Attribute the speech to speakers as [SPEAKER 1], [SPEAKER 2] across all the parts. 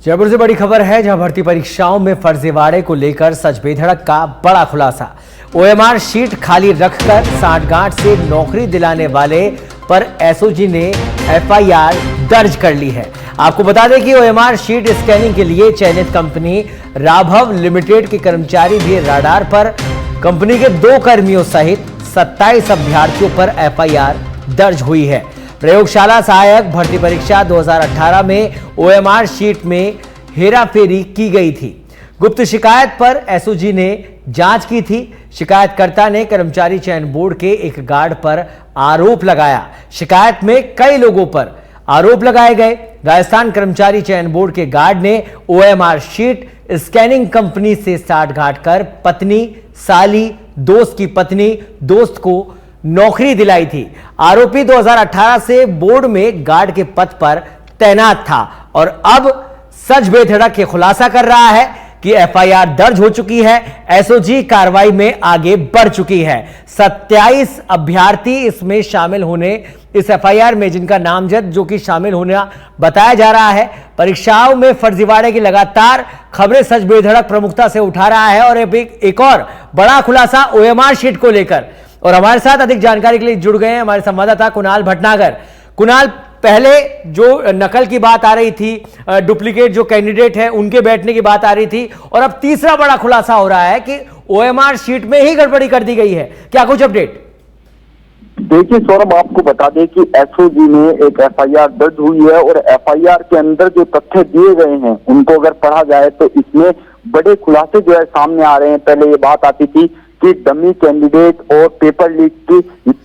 [SPEAKER 1] जयपुर से बड़ी खबर है, जहां भर्ती परीक्षाओं में फर्जीवाड़े को लेकर सच बेधड़क का बड़ा खुलासा। ओएमआर शीट खाली रखकर सांठगांठ से नौकरी दिलाने वाले पर एसओजी ने एफआईआर दर्ज कर ली है। आपको बता दें कि ओएमआर शीट स्कैनिंग के लिए चयनित कंपनी राघव लिमिटेड के कर्मचारी भी राडार पर। कंपनी के 2 कर्मियों सहित 27 अभ्यर्थियों पर एफआईआर दर्ज हुई है। प्रयोगशाला सहायक भर्ती परीक्षा 2018 में ओएमआर शीट में हेराफेरी की गई थी। गुप्त शिकायत पर एसओजी ने जांच की थी। शिकायतकर्ता ने कर्मचारी चयन बोर्ड के एक गार्ड पर आरोप लगाया। शिकायत में कई लोगों पर आरोप लगाए गए। राजस्थान कर्मचारी चयन बोर्ड के गार्ड ने ओएमआर शीट स्कैनिंग कंपनी से साठगांठ कर पत्नी, साली, दोस्त की पत्नी, दोस्त को नौकरी दिलाई थी। आरोपी 2018 से बोर्ड में गार्ड के पद पर तैनात था और अब सच बेधड़क के खुलासा कर रहा है कि एफआईआर दर्ज हो चुकी है। एसओजी कार्रवाई में आगे बढ़ चुकी है। 27 अभ्यर्थी इसमें शामिल होने, इस एफआईआर में जिनका नामजद जो कि शामिल होना बताया जा रहा है। परीक्षाओं में फर्जीवाड़े की लगातार खबरें सच बेधड़क प्रमुखता से उठा रहा है और एक और बड़ा खुलासा ओएमआर शीट को लेकर। और हमारे साथ अधिक जानकारी के लिए जुड़ गए हैं हमारे संवाददाता कुणाल भटनागर। कुणाल, पहले जो नकल की बात आ रही थी, डुप्लीकेट जो कैंडिडेट है उनके बैठने की बात आ रही थी, और अब तीसरा बड़ा खुलासा हो रहा है कि ओएमआर शीट में ही गड़बड़ी कर दी गई है। क्या कुछ अपडेट?
[SPEAKER 2] देखिए सौरभ, आपको बता दें कि एसओजी में एक एफआईआर दर्ज हुई है और एफआईआर के अंदर जो तथ्य दिए गए हैं उनको अगर पढ़ा जाए तो इसमें बड़े खुलासे जो है सामने आ रहे हैं। पहले ये बात आती थी कि डमी कैंडिडेट और पेपर लीक की,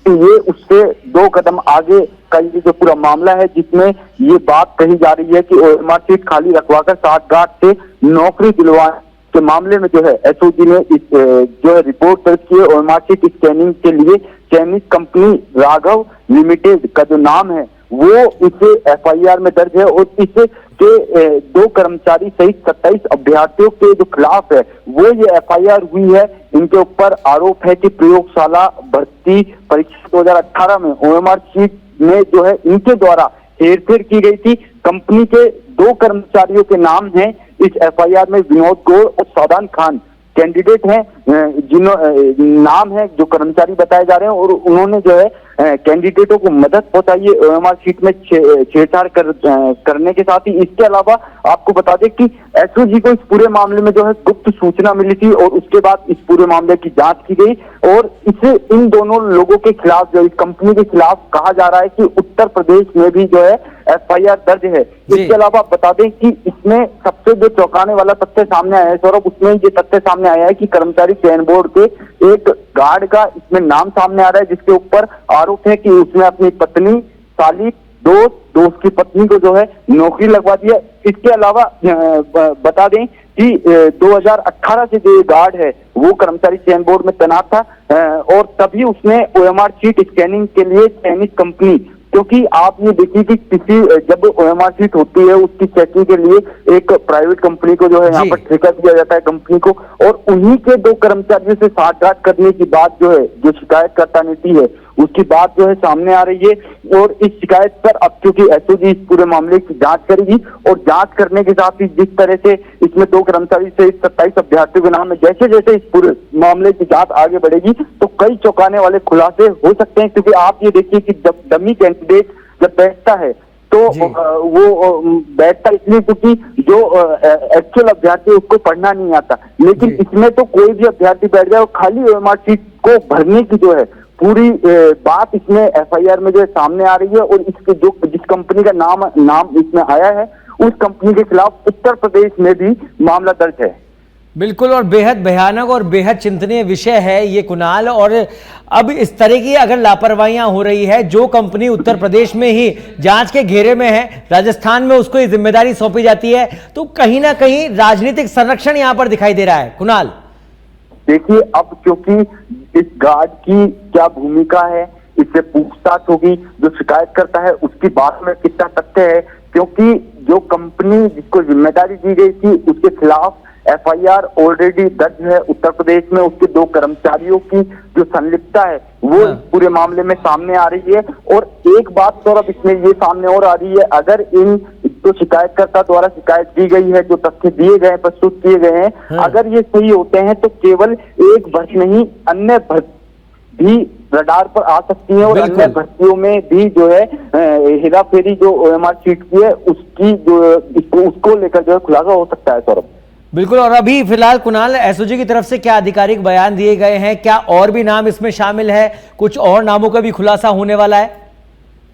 [SPEAKER 2] ये उससे 2 कदम आगे का ये जो पूरा मामला है जिसमें ये बात कही जा रही है कि ओएमआर शीट खाली रखवाकर साठगांठ से नौकरी दिलवाने के मामले में जो है एसओजी ने इस जो है रिपोर्ट दर्ज की है। ओएमआर शीट स्कैनिंग के लिए चयनित कंपनी राघव लिमिटेड का जो नाम है वो इसे एफआईआर में दर्ज है और इसे के 2 कर्मचारी सहित 27 अभ्यर्थियों के जो खिलाफ है वो ये एफआईआर हुई है। इनके ऊपर आरोप है कि प्रयोगशाला भर्ती परीक्षा 2018 में ओएमआर शीट में जो है इनके द्वारा हेरफेर की गई थी। कंपनी के 2 कर्मचारियों के नाम हैं इस एफआईआर में, विनोद गौड़ और सादान खान कैंडिडेट हैं, जिन्हों नाम है जो कर्मचारी बताए जा रहे हैं, और उन्होंने जो है कैंडिडेटों को मदद पहुंचाई है ओएमआर शीट में छेड़छाड़ करने के साथ ही। इसके अलावा आपको बता दें कि एसओजी को इस पूरे मामले में जो है गुप्त सूचना मिली थी और उसके बाद इस पूरे मामले की जांच की गई और इसे इन दोनों लोगों के खिलाफ, जो इस कंपनी के खिलाफ कहा जा रहा है कि उत्तर प्रदेश में भी जो है एफआईआर दर्ज है। इसके अलावा बता दें कि इसमें सबसे जो चौंकाने वाला तथ्य सामने आया है सौरभ, उसमें ये तथ्य सामने आया है कि कर्मचारी चयन बोर्ड के एक गार्ड का इसमें नाम सामने आ रहा है जिसके ऊपर आरोप है कि उसने अपनी पत्नी, साली, दोस्त की पत्नी को जो है नौकरी लगवा दिया। इसके अलावा बता दें कि 2018 से जो गार्ड है वो कर्मचारी चयन बोर्ड में तैनात था और तभी उसने ओएमआर शीट स्कैनिंग के लिए चयनित कंपनी, क्योंकि आप ये देखिए कि किसी जब ओएमआर शीट होती है उसकी चेकिंग के लिए एक प्राइवेट कंपनी को जो है यहाँ पर ठेका दिया जाता है कंपनी को, और उन्हीं के 2 कर्मचारियों से साठगांठ करने की बात जो है, जो शिकायतकर्ता ने दी है उसकी बात जो है सामने आ रही है। और इस शिकायत पर अब क्योंकि एसओजी इस पूरे मामले की जांच करेगी और जांच करने के साथ ही जिस तरह से इसमें 2 कर्मचारी से 27 अभ्यर्थियों के नाम है, जैसे जैसे इस पूरे मामले की जांच आगे बढ़ेगी तो कई चौंकाने वाले खुलासे हो सकते हैं। क्योंकि आप ये देखिए कि जब डमी कैंडिडेट जब बैठता है तो वो बैठता इसलिए क्योंकि जो एक्चुअल अभ्यर्थी उसको पढ़ना नहीं आता, लेकिन इसमें तो कोई भी अभ्यर्थी बैठ जाए और खाली ओएमआर शीट को भरने की जो है पूरी बात इसमें एफआईआर में जो है सामने आ रही है। और इसके जो जिस कंपनी का नाम इसमें आया है उस कंपनी के खिलाफ उत्तर प्रदेश में भी मामला दर्ज है।
[SPEAKER 1] बिल्कुल, और बेहद भयानक और बेहद चिंतनीय विषय है ये कुणाल। और अब इस तरह की अगर लापरवाहियां हो रही है, जो कंपनी उत्तर प्रदेश में ही जांच के घेरे में है, राजस्थान में उसको ये जिम्मेदारी सौंपी जाती है, तो कहीं ना कहीं राजनीतिक संरक्षण यहां पर दिखाई दे रहा है। कुणाल,
[SPEAKER 2] देखिए अब क्योंकि इस गार्ड की क्या भूमिका है, इससे पूछताछ होगी, जो शिकायत करता है उसकी बात में कितना तथ्य है, क्योंकि जो कंपनी जिसको जिम्मेदारी दी गई थी उसके खिलाफ एफआईआर ऑलरेडी दर्ज है उत्तर प्रदेश में। उसके 2 कर्मचारियों की जो संलिप्तता है वो इस पूरे मामले में सामने आ रही है। और एक बात तो अब इसमें ये सामने और आ रही है, अगर इन जो शिकायतकर्ता द्वारा शिकायत की गई है, जो तथ्य दिए गए, प्रस्तुत किए गए हैं, अगर ये सही होते हैं तो केवल एक भर्ती नहीं, अन्य भर्ती भी रडार पर आ सकती है और अन्य भर्तियों में भी जो है हेराफेरी जो ओएमआर शीट की है उसकी जो उसको लेकर जो है खुलासा हो सकता है सौरभ।
[SPEAKER 1] बिल्कुल। और अभी फिलहाल कुणाल, एसओजी की तरफ से क्या आधिकारिक बयान दिए गए हैं? क्या और भी नाम इसमें शामिल है? कुछ और नामों का भी खुलासा होने वाला है?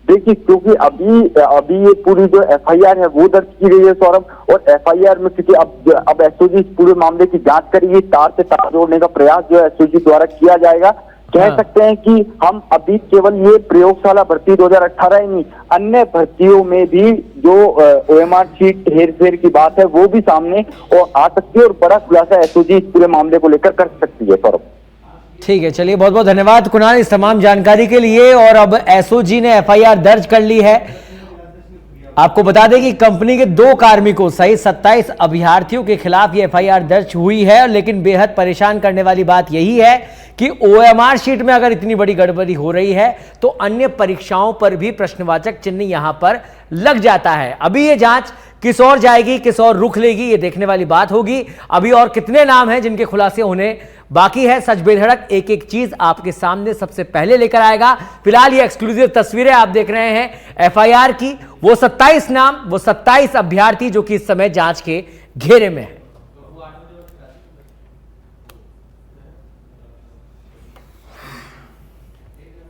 [SPEAKER 2] देखिए, क्योंकि अभी ये पूरी जो एफआईआर है वो दर्ज की गई है सौरभ, और एफआईआर में क्योंकि अब एसओजी इस पूरे मामले की जांच करेगी, तार से तार जोड़ने का प्रयास जो है एसओजी द्वारा किया जाएगा। कह सकते हैं कि हम अभी केवल ये प्रयोगशाला भर्ती 2018 ही नहीं, अन्य भर्तियों में भी जो ओएमआर शीट हेरफेर की बात है वो भी सामने और आ सकती है और बड़ा खुलासा एसओजी इस पूरे मामले को लेकर कर सकती है सौरभ।
[SPEAKER 1] ठीक है, चलिए बहुत बहुत धन्यवाद कुणाल इस तमाम जानकारी के लिए। और अब एसओजी ने एफआईआर दर्ज कर ली है। आपको बता दें कि कंपनी के 2 कार्मिकों सहित 27 अभ्यर्थियों के खिलाफ ये एफआईआर दर्ज हुई है। लेकिन बेहद परेशान करने वाली बात यही है कि ओएमआर शीट में अगर इतनी बड़ी गड़बड़ी हो रही है तो अन्य परीक्षाओं पर भी प्रश्नवाचक चिन्ह यहां पर लग जाता है। अभी ये जांच किस ओर जाएगी, किस ओर रुख लेगी, ये देखने वाली बात होगी। अभी और कितने नाम हैं जिनके खुलासे होने बाकी है, सच बेधड़क एक एक चीज आपके सामने सबसे पहले लेकर आएगा। फिलहाल ये एक्सक्लूसिव तस्वीरें आप देख रहे हैं एफआईआर की। वो 27 नाम, वो 27 अभ्यर्थी जो कि इस समय जांच के घेरे में है।